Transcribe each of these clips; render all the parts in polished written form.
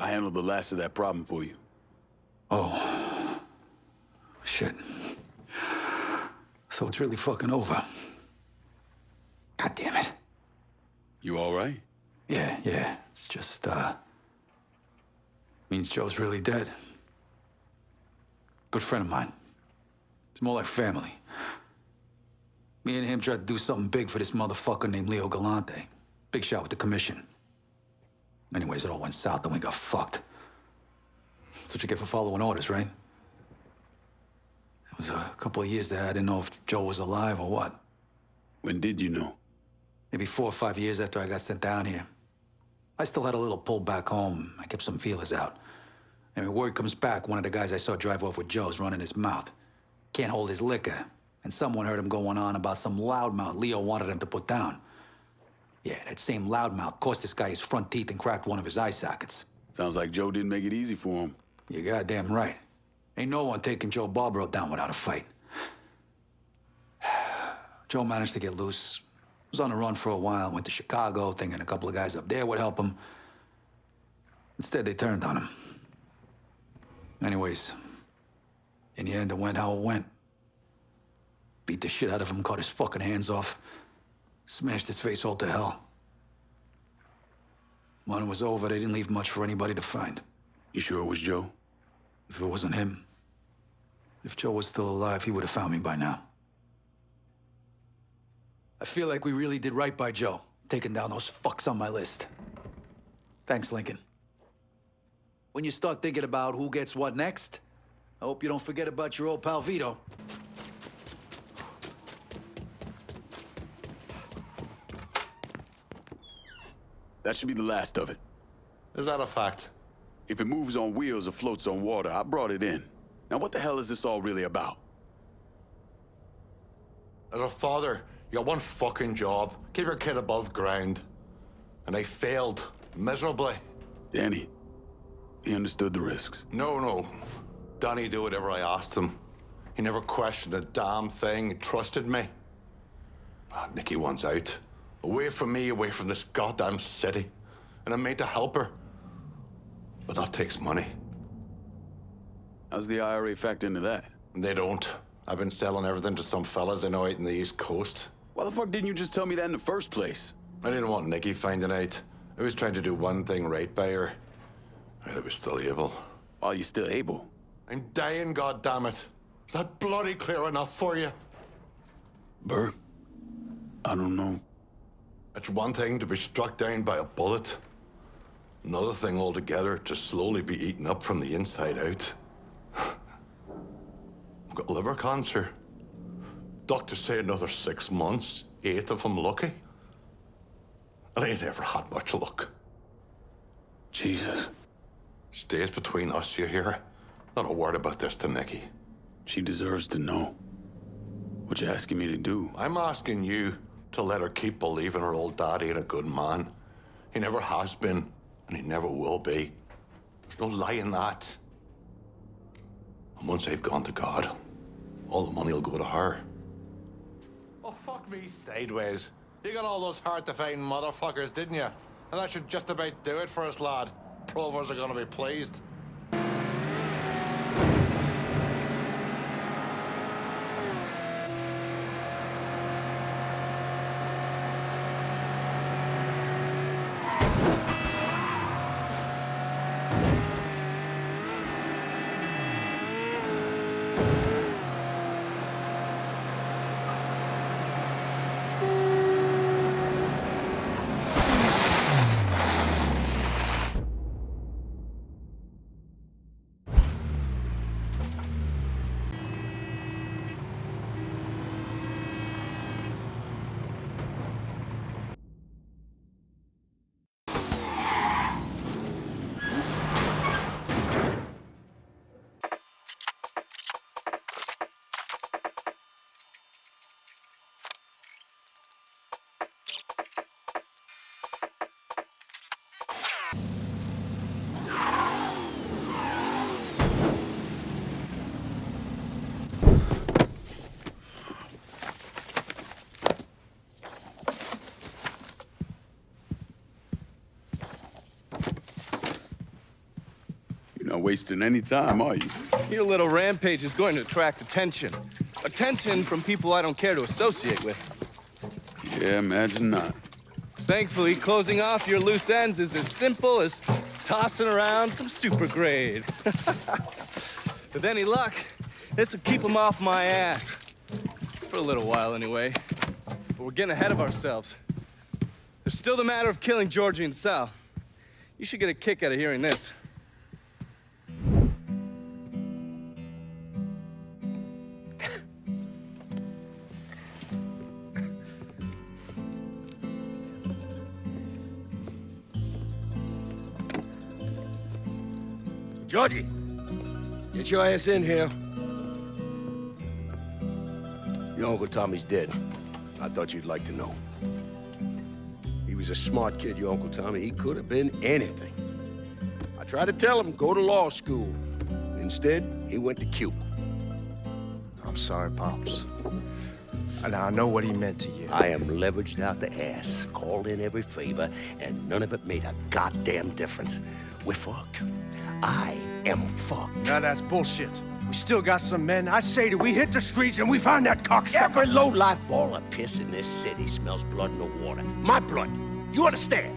I handled the last of that problem for you. Oh. Shit. So it's really fucking over. God damn it. You all right? Yeah. It's just, means Joe's really dead. Good friend of mine. It's more like family. Me and him tried to do something big for this motherfucker named Leo Galante. Big shot with the commission. Anyways, it all went south and we got fucked. That's what you get for following orders, right? It was a couple of years there. I didn't know if Joe was alive or what. When did you know? Maybe 4 or 5 years after I got sent down here. I still had a little pull back home. I kept some feelers out. And when word comes back, one of the guys I saw drive off with Joe's running his mouth. Can't hold his liquor. And someone heard him going on about some loudmouth Leo wanted him to put down. Yeah, that same loudmouth cost this guy his front teeth and cracked one of his eye sockets. Sounds like Joe didn't make it easy for him. You're goddamn right. Ain't no one taking Joe Barbaro down without a fight. Joe managed to get loose. Was on the run for a while, went to Chicago, thinking a couple of guys up there would help him. Instead, they turned on him. Anyways, in the end, it went how it went. Beat the shit out of him, cut his fucking hands off, smashed his face all to hell. When it was over, they didn't leave much for anybody to find. You sure it was Joe? If it wasn't him, if Joe was still alive, he would have found me by now. I feel like we really did right by Joe, taking down those fucks on my list. Thanks, Lincoln. When you start thinking about who gets what next, I hope you don't forget about your old pal Vito. That should be the last of it. Is that a fact? If it moves on wheels or floats on water, I brought it in. Now what the hell is this all really about? As a father, you got one fucking job. Keep your kid above ground. And I failed miserably. Danny, he understood the risks. No. Danny did whatever I asked him. He never questioned a damn thing. He trusted me. Nikki wants out. Away from me, away from this goddamn city. And I'm made to help her. But that takes money. How's the IRA factor into that? They don't. I've been selling everything to some fellas I know out in the East Coast. Why the fuck didn't you just tell me that in the first place? I didn't want Nikki finding out. I was trying to do one thing right by her. I was still able. While you're still able. I'm dying, goddammit. Is that bloody clear enough for you? Burke, I don't know. It's one thing to be struck down by a bullet. Another thing altogether to slowly be eaten up from the inside out. I've got liver cancer. Doctors say another 6 months, 8 if I'm lucky. And I ain't ever had much luck. Jesus. Stays between us, you hear? Not a word about this to Nikki. She deserves to know. What you asking me to do? I'm asking you to let her keep believing her old daddy ain't a good man. He never has been, and he never will be. There's no lie in that. And once they've gone to God, all the money will go to her. Oh, fuck me sideways. You got all those hard-to-find motherfuckers, didn't you? And that should just about do it for us, lad. Provers are gonna be pleased. You're not wasting any time, are you? Your little rampage is going to attract attention. Attention from people I don't care to associate with. Yeah, imagine not. Thankfully, closing off your loose ends is as simple as tossing around some super grade. With any luck, this will keep them off my ass. For a little while, anyway. But we're getting ahead of ourselves. There's still the matter of killing Georgie and Sal. You should get a kick out of hearing this. Georgie, get your ass in here. Your Uncle Tommy's dead. I thought you'd like to know. He was a smart kid, your Uncle Tommy. He could have been anything. I tried to tell him, go to law school. Instead, he went to Cuba. I'm sorry, Pops. And I know what he meant to you. I am leveraged out the ass, called in every favor, and none of it made a goddamn difference. We're fucked. I am fucked. Now that's bullshit. We still got some men. I say that we hit the streets and we find that cocksucker. Every low-life ball of piss in this city smells blood in the water. My blood. You understand?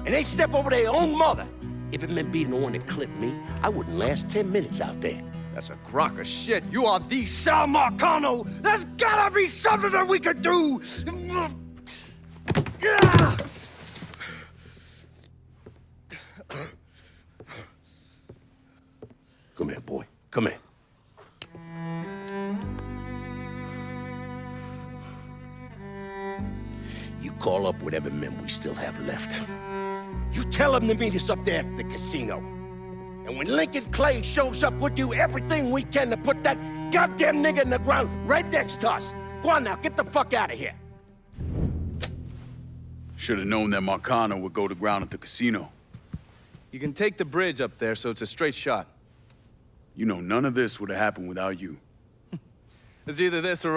And they step over their own mother. If it meant being the one that clipped me, I wouldn't last 10 minutes out there. That's a crock of shit. You are the Sal Marcano. There's gotta be something that we could do. Come here, boy. Come here. You call up whatever men we still have left. You tell them to meet us up there at the casino. And when Lincoln Clay shows up, we'll do everything we can to put that goddamn nigga in the ground right next to us. Go on now, get the fuck out of here. Should have known that Marcano would go to ground at the casino. You can take the bridge up there, so it's a straight shot. You know, none of this would have happened without you. It's either this or...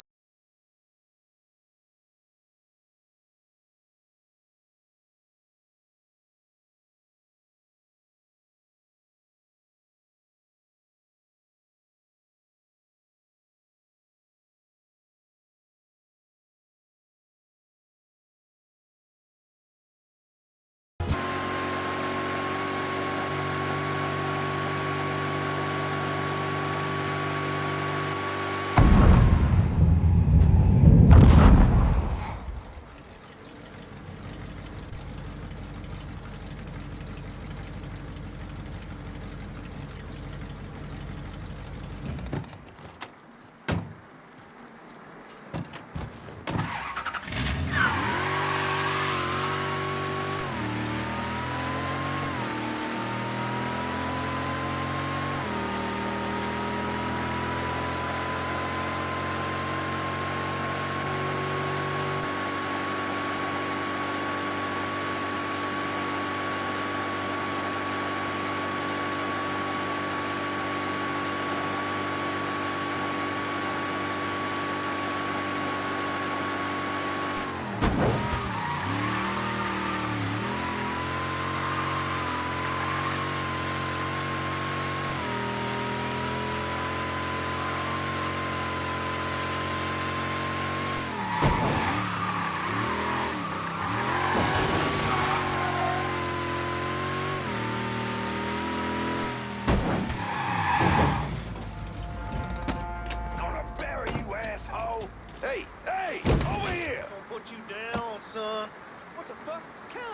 son. What the fuck? Kill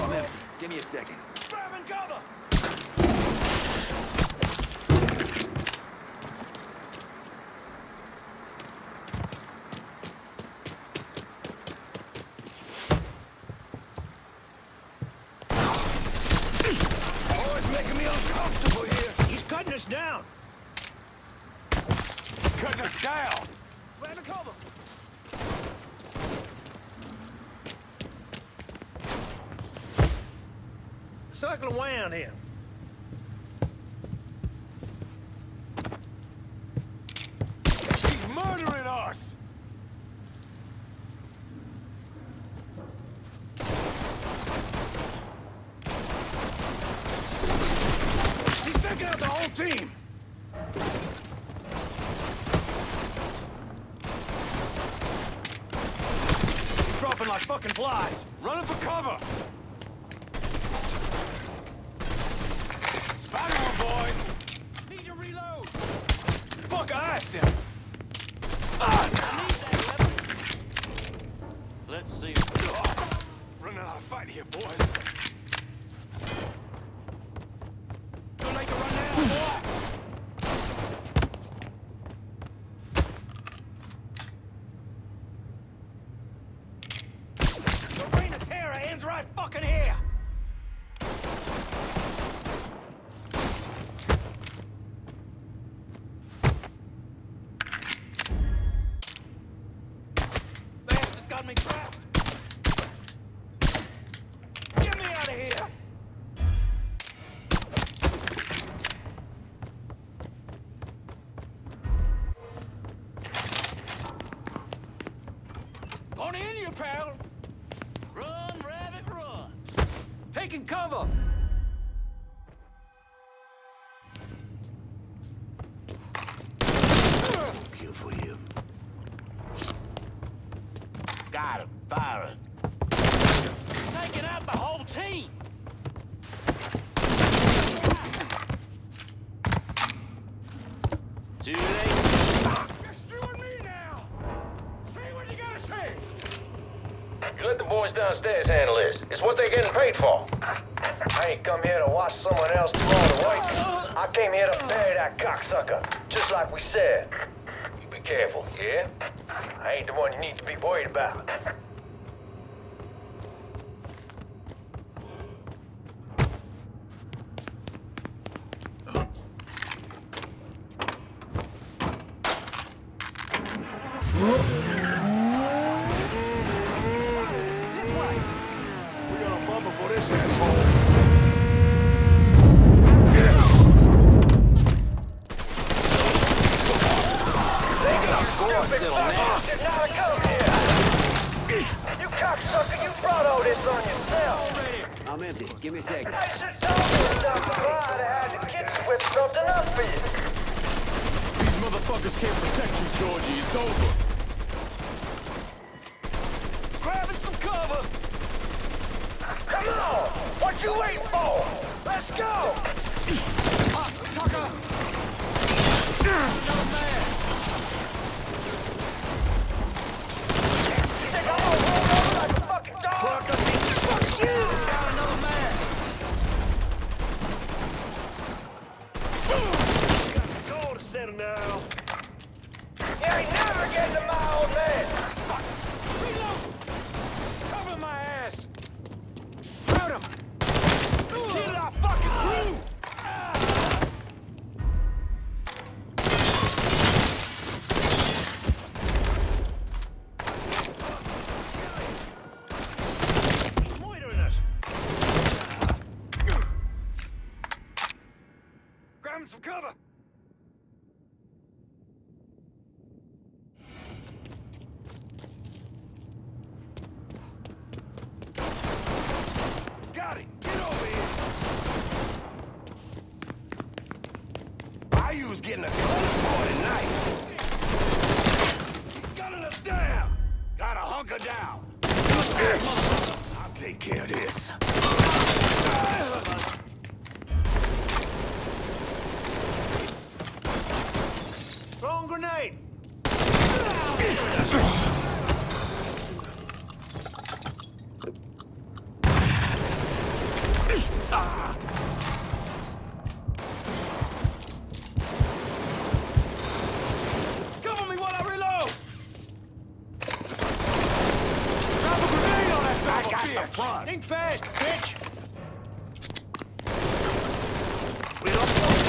him! Limp, give me a second. Grab and cover! Oh, it's making me uncomfortable here. He's cutting us down! He's cutting us down. Grab and cover! Circle around here. He's murdering us. dropping like fucking flies. Running for cover. Spider-Man, boys. Need to reload. Fuck, I asked him. Let's see. Running out of fight here, boys. Too late to run now, boy. The reign of terror ends right fucking here. Bastard got me trapped. Get me out of here! On in, you pal! Run, rabbit, run. Taking cover! Kill for him. Got him. Firing. Taking out the whole team. Too late. It's you and me now! Say what you gotta say! You let the boys downstairs handle this. It's what they're getting paid for. I ain't come here to watch someone else do all the work. I came here to bury that cocksucker, just like we said. You be careful, yeah? I ain't the one you need to be worried about. We got a bumper for this asshole. You cocksucker, you brought all this on yourself. I'm empty. Give me a second. I should told you down the line I had the kids whip something up for you. These motherfuckers can't protect you, Georgie. It's over. Grabbing some cover! Come on! What you waiting for? Let's go! Tucker! Another man! Think I'm gonna roll over like a fucking dog? Fuck you! Got another man! Got the score to settle now. You ain't never getting to my old man! Fuck! Reload! Cover my ass! Hurt him! Let's get it out fucking through! He's loitering us! Grab him some cover! Got him! Get over here! I was getting a cold boy tonight. He's gunning us down! Gotta hunker down! I'll take care of this. Throwing grenade! Cover me while I reload! Drop a grenade on that son of a bitch! The front. Think fast, bitch! We don't boys!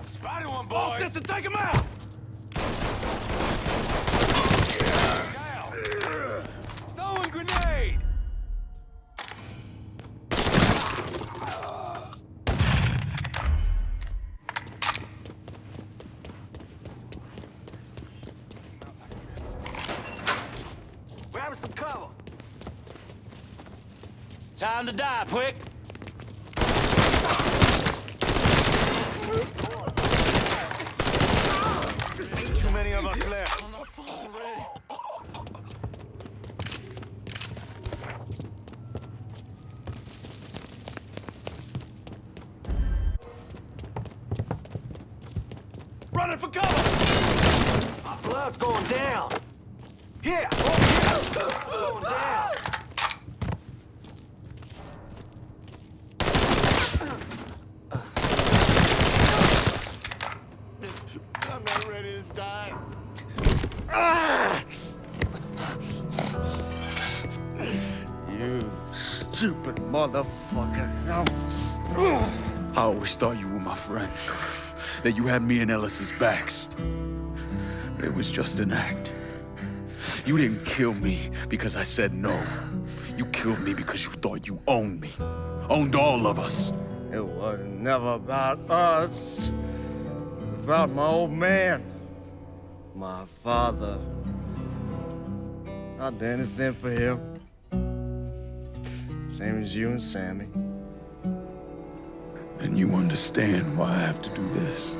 Spider-Man, boys! All set to take him out! Down. Throwing grenade! Grab some cover. Time to die, prick. Ain't too many of us left. running for cover! Blood's going down. Here! Blood's going down. I'm not ready to die. You stupid motherfucker. I always thought you were my friend. That you had me and Ellis's backs. But it was just an act. You didn't kill me because I said no. You killed me because you thought you owned me. Owned all of us. It was never about us. It was about my old man. My father. I'd do anything for him. Same as you and Sammy. And you understand why I have to do this.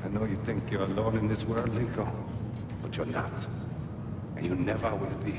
I know you think you're alone in this world, Linko, but you're not. And you never will be.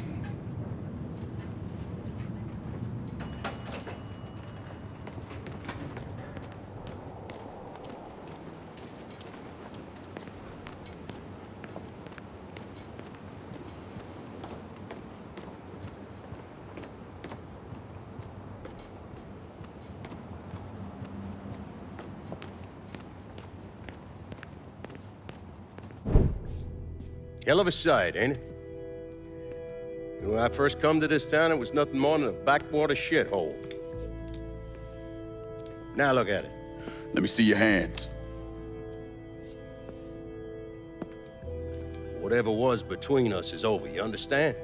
Hell of a sight, ain't it? When I first come to this town, it was nothing more than a backwater shithole. Now look at it. Let me see your hands. Whatever was between us is over, you understand?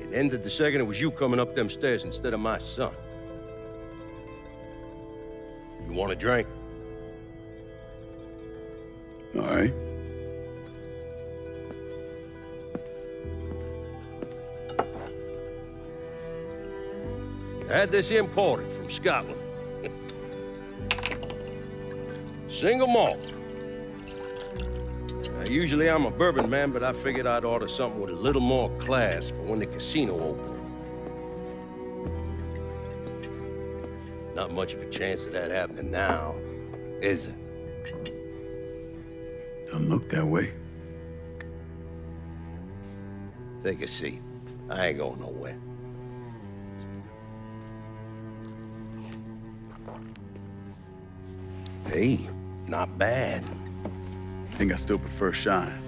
It ended the second it was you coming up them stairs instead of my son. You want a drink? All right. I had this imported from Scotland. Single malt. Now, usually I'm a bourbon man, but I figured I'd order something with a little more class for when the casino opened. Not much of a chance of that happening now, is it? Don't look that way. Take a seat. I ain't going nowhere. Hey, not bad. I think I still prefer Shine.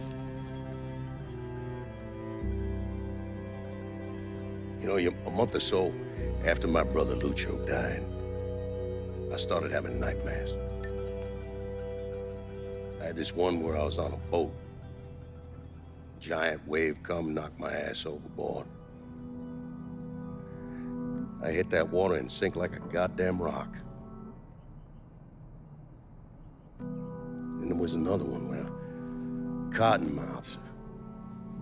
You know, a month or so after my brother Lucio died, I started having nightmares. I had this one where I was on a boat. Giant wave come, knocked my ass overboard. I hit that water and sink like a goddamn rock. And there was another one where cottonmouths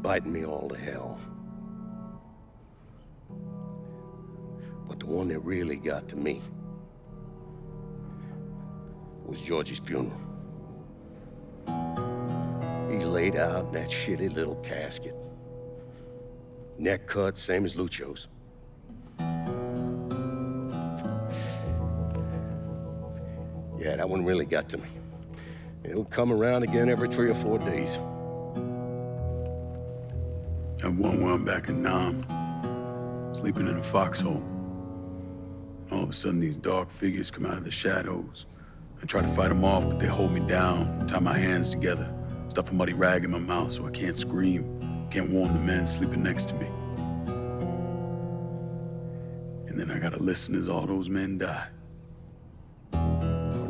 biting me all to hell. But the one that really got to me was Georgie's funeral. He's laid out in that shitty little casket. Neck cut, same as Lucio's. Yeah, that one really got to me. It'll come around again every 3 or 4 days. I have one where I'm back in Nam, sleeping in a foxhole. All of a sudden, these dark figures come out of the shadows. I try to fight them off, but they hold me down, tie my hands together, stuff a muddy rag in my mouth so I can't scream, can't warn the men sleeping next to me. And then I gotta listen as all those men die.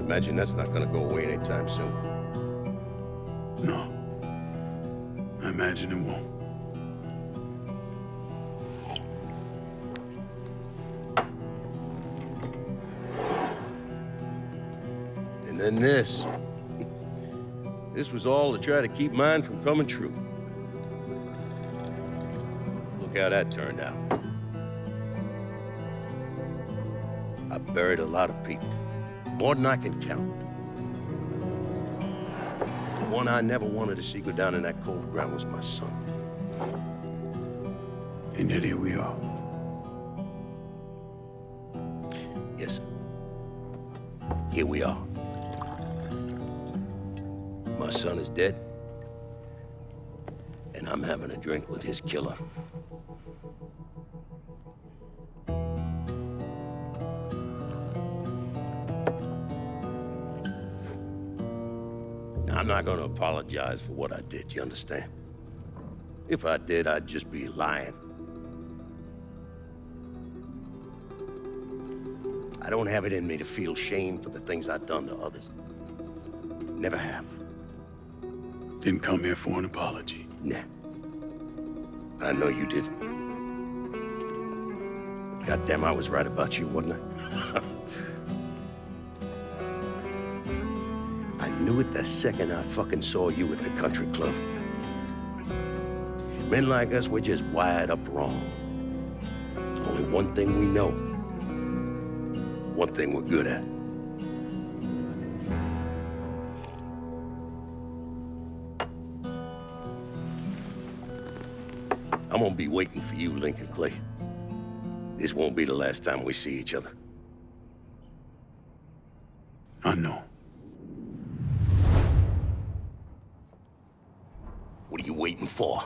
imagine that's not gonna go away anytime soon. No. I imagine it won't. And then this. This was all to try to keep mine from coming true. Look how that turned out. I buried a lot of people. More than I can count. The one I never wanted to see go down in that cold ground was my son. And yet here we are. Yes, sir. Here we are. My son is dead, and I'm having a drink with his killer. I'm not gonna apologize for what I did, you understand? If I did, I'd just be lying. I don't have it in me to feel shame for the things I've done to others. Never have. Didn't come here for an apology. Nah. I know you didn't. Goddamn, I was right about you, wasn't I? I knew it the second I fucking saw you at the country club. Men like us, we're just wired up wrong. There's only one thing we know. One thing we're good at. I'm gonna be waiting for you, Lincoln Clay. This won't be the last time we see each other. I know. What are you waiting for?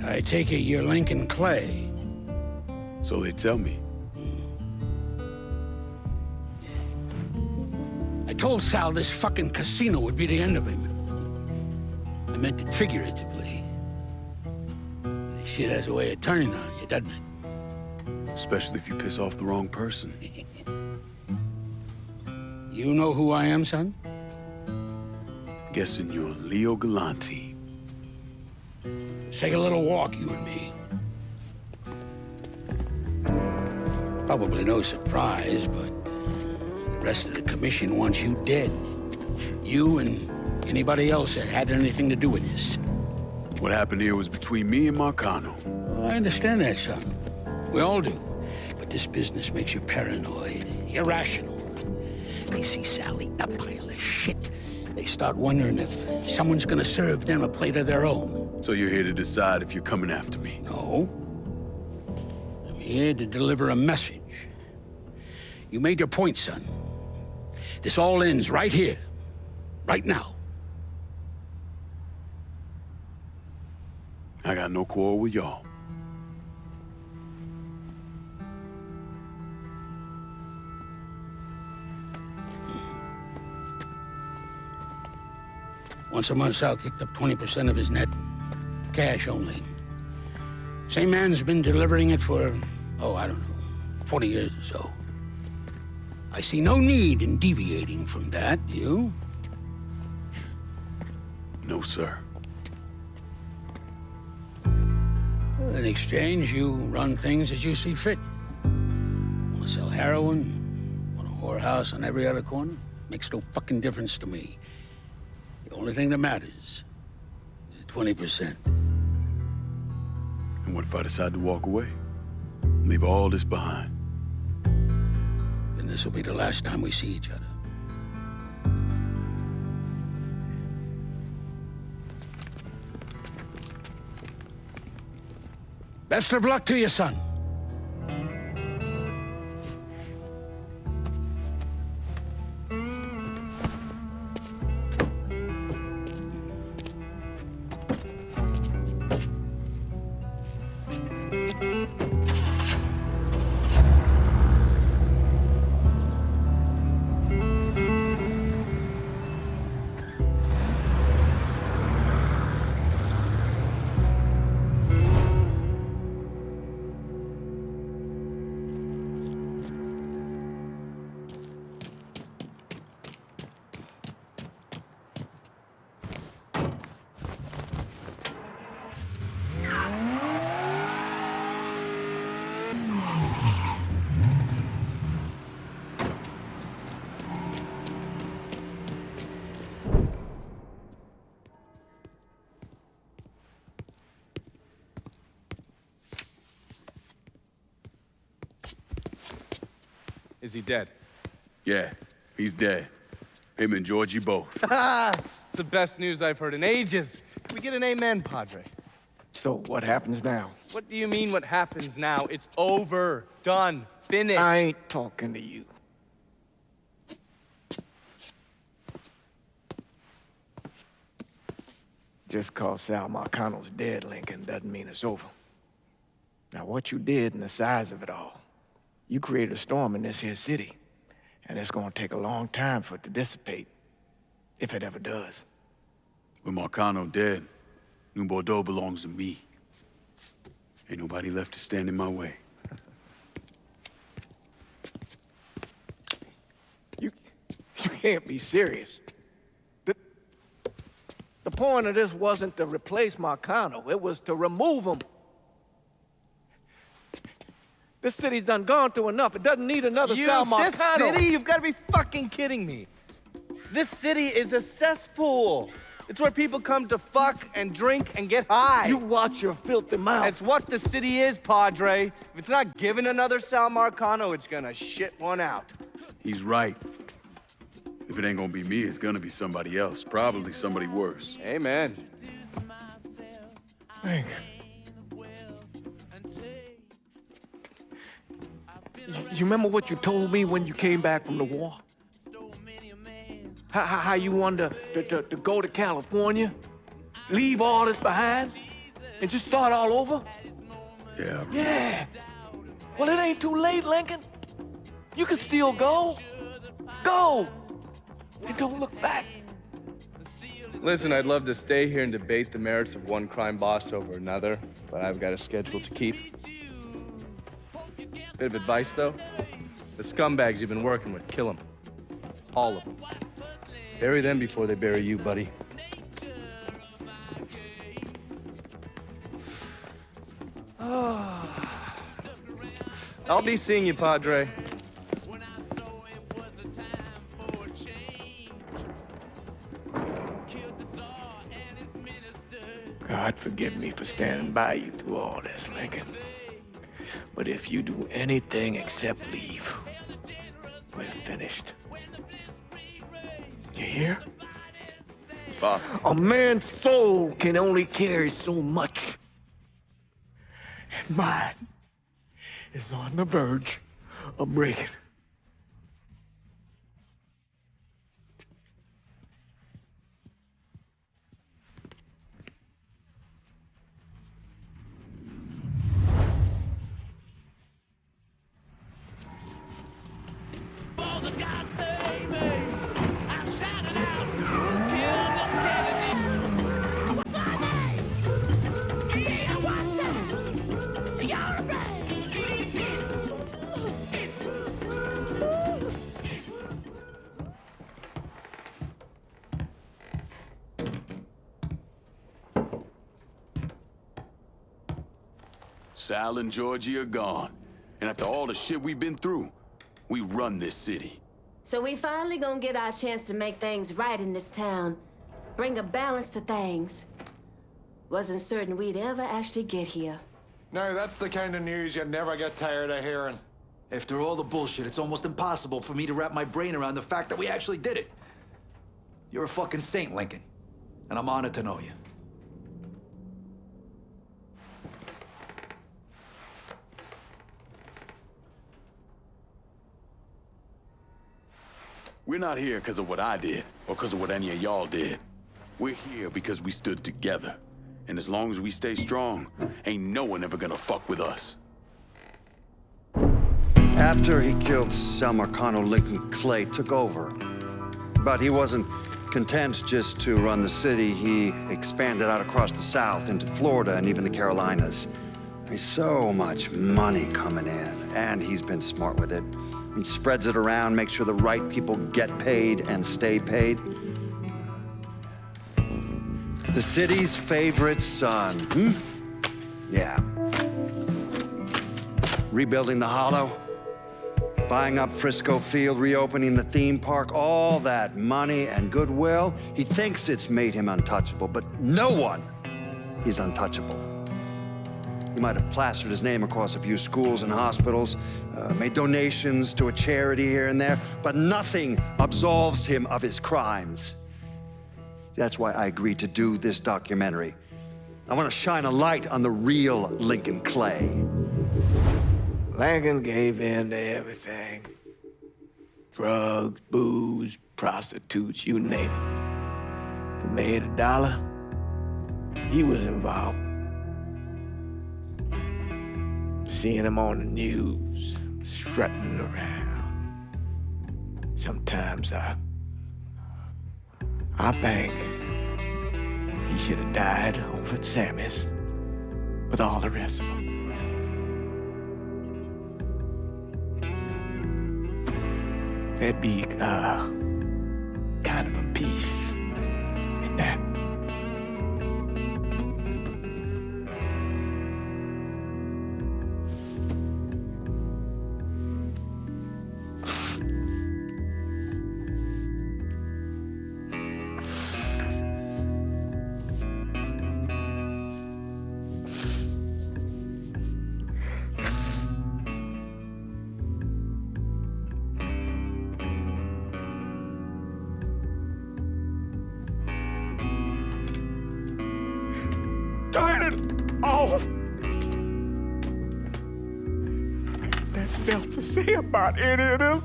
I take it you're Lincoln Clay. So they tell me. I told Sal this fucking casino would be the end of him. I meant it figuratively. This shit has a way of turning on you, doesn't it? Especially if you piss off the wrong person. You know who I am, son? Guessing you're Leo Galante. Take a little walk, you and me. Probably no surprise, but the rest of the commission wants you dead. You and anybody else that had anything to do with this. What happened here was between me and Marcano. Oh, I understand that, son. We all do. But this business makes you paranoid, irrational. They see Sal eating a pile of shit. They start wondering if someone's gonna serve them a plate of their own. So you're here to decide if you're coming after me? No. I'm here to deliver a message. You made your point, son. This all ends right here, right now. I got no quarrel with y'all. Once a month, Sal kicked up 20% of his net. Cash only. Same man's been delivering it for, I don't know, 40 years or so. I see no need in deviating from that, do you? No, sir. in exchange, you run things as you see fit. Want to sell heroin? Want a whorehouse on every other corner? Makes no fucking difference to me. The only thing that matters is 20%. And what if I decide to walk away? Leave all this behind? Then this will be the last time we see each other. Best of luck to you, son. Is he dead? Yeah, he's dead. Him and Georgie both. It's the best news I've heard in ages. Can we get an amen, Padre? So what happens now? What do you mean what happens now? It's over. Done. Finished. I ain't talking to you. Just cause Sal Marcano's dead, Lincoln, doesn't mean it's over. Now, what you did and the size of it all, you created a storm in this here city, and it's gonna take a long time for it to dissipate, if it ever does. With Marcano dead, New Bordeaux belongs to me. Ain't nobody left to stand in my way. You can't be serious. The point of this wasn't to replace Marcano, it was to remove him. This city's done gone through enough. It doesn't need another Sal Marcano. This city? You've got to be fucking kidding me. This city is a cesspool. It's where people come to fuck and drink and get high. You watch your filthy mouth. It's what the city is, Padre. If it's not giving another Sal Marcano, it's gonna shit one out. He's right. If it ain't gonna be me, it's gonna be somebody else. Probably somebody worse. Amen. Hank. You remember what you told me when you came back from the war? How you wanted to go to California, leave all this behind, and just start all over? Yeah. Yeah. Well, it ain't too late, Lincoln. You can still go. Go. And don't look back. Listen, I'd love to stay here and debate the merits of one crime boss over another, but I've got a schedule to keep. Bit of advice, though. The scumbags you've been working with, kill them. All of them. Bury them before they bury you, buddy. I'll be seeing you, Padre. God forgive me for standing by you through all this, Lincoln. But if you do anything except leave, we're finished. You hear? Bob. A man's soul can only carry so much. And mine is on the verge of breaking. Sal and Georgie are gone. And after all the shit we've been through, we run this city. So we finally gonna get our chance to make things right in this town. Bring a balance to things. Wasn't certain we'd ever actually get here. Now, that's the kind of news you never get tired of hearing. After all the bullshit, it's almost impossible for me to wrap my brain around the fact that we actually did it. You're a fucking saint, Lincoln. And I'm honored to know you. We're not here because of what I did, or because of what any of y'all did. We're here because we stood together. And as long as we stay strong, ain't no one ever gonna fuck with us. After he killed Sal Marcano, Lincoln Clay took over. But he wasn't content just to run the city. He expanded out across the South into Florida and even the Carolinas. There's so much money coming in, and he's been smart with it. He spreads it around, makes sure the right people get paid and stay paid. The city's favorite son, Yeah. Rebuilding the Hollow, buying up Frisco Field, reopening the theme park, all that money and goodwill. He thinks it's made him untouchable, but no one is untouchable. He might have plastered his name across a few schools and hospitals, made donations to a charity here and there, but nothing absolves him of his crimes. That's why I agreed to do this documentary. I want to shine a light on the real Lincoln Clay. Lincoln gave in to everything. Drugs, booze, prostitutes, you name it. If it made a dollar, he was involved. Seeing him on the news, strutting around. Sometimes I think he should have died over at Sammy's with all the rest of them. There'd be kind of a peace in that. Turn it off! There's nothing else to say about any of this.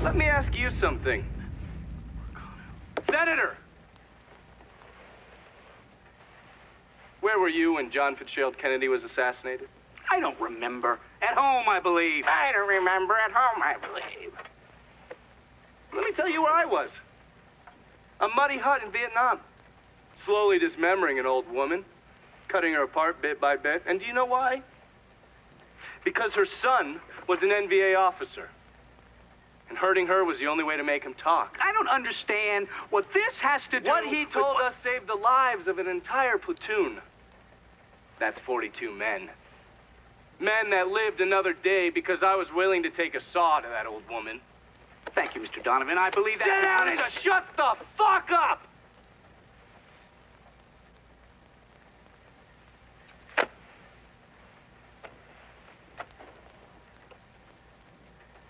Let me ask you something. Senator! Where were you when John Fitzgerald Kennedy was assassinated? I don't remember. At home, I believe. I don't remember. At home, I believe. Let me tell you where I was. A muddy hut in Vietnam. Slowly dismembering an old woman, cutting her apart bit by bit. And do you know why? Because her son was an NVA officer. And hurting her was the only way to make him talk. I don't understand what this has to do What he with told us saved the lives of an entire platoon. That's 42 men. Men that lived another day because I was willing to take a saw to that old woman. Thank you, Mr. Donovan. I believe that. Sit down and just shut the fuck up!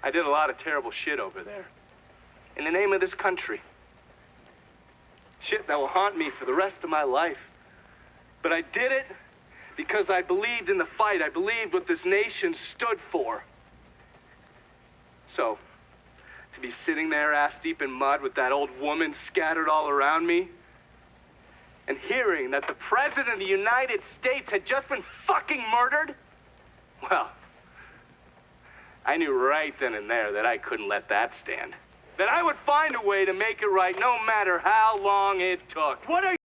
I did a lot of terrible shit over there. In the name of this country. Shit that will haunt me for the rest of my life. But I did it because I believed in the fight. I believed what this nation stood for. So, to be sitting there ass deep in mud with that old woman scattered all around me, and hearing that the President of the United States had just been fucking murdered, well, I knew right then and there that I couldn't let that stand. That I would find a way to make it right no matter how long it took. What are